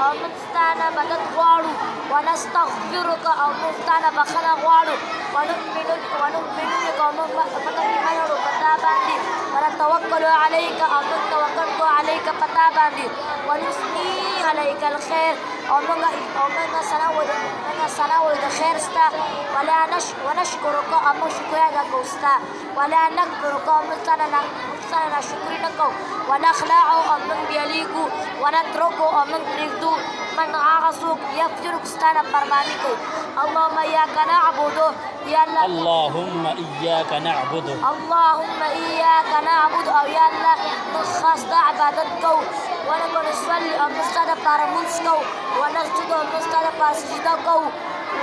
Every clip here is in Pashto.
او موږ ستا نه مدد غواړو ونستغفرک او موږ ستا نه بخښنه غواړو ونؤمن بک او موږ ایمان لرو په تا باندې ونتوکل علیک او موږ توکل کوو علیک په تا باندې ونثني علیک الخیر او موږ ثنا وایو د خیر ستا ونشکرک او موږ شکریا ادا کوو ستا ولا نکفرک او موږ ستا نه ناشکري نه کوو ونخلع او موږ بیلیږو ونترک او موږ پرېږدو من هغه څوک یفجرک ستا نه فرماني کوي اللهم ایاک نعبد یا الله اللهم ایاک نعبد اللهم ایاک نعبد او یا الله موږ خاص ستا عبادت کوو ونصلي او موږ ستا دپاره لمونځ کوو ونسجد او موږ ستا دپاره سجده کوو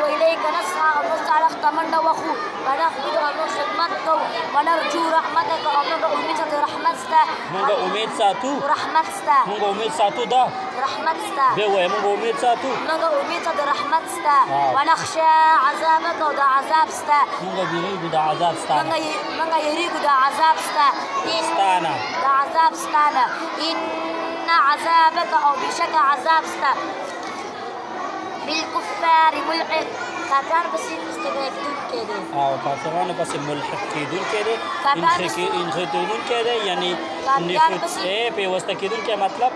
وإلیک نسعى او موږ ستا ته منډه وهو ونحمد او موږ خدمت کوو ونرجو رحمتک او موږ امید ساتو رحمت ستا موږ امید ساتو رحمت ستا موږ امید ساتو دا رحمت ستا بیا وایه موږ امید ساتو موږ امید ساتو رحمت ستا ونخشى عذابک او د عذاب ستا موږ بیریږو د عذاب ستا نه موږ یریږو د عذاب ستا ستا نه د عذاب ستا نه ان عذابک او بشک عذاب ستا بالکفار ملحق کافرانو پسې مستګېدونکی دی او کافرانو پسې ملحق کېدونکی دی انخېدونکی دی یعنې پیوسته کېدونکی مطلب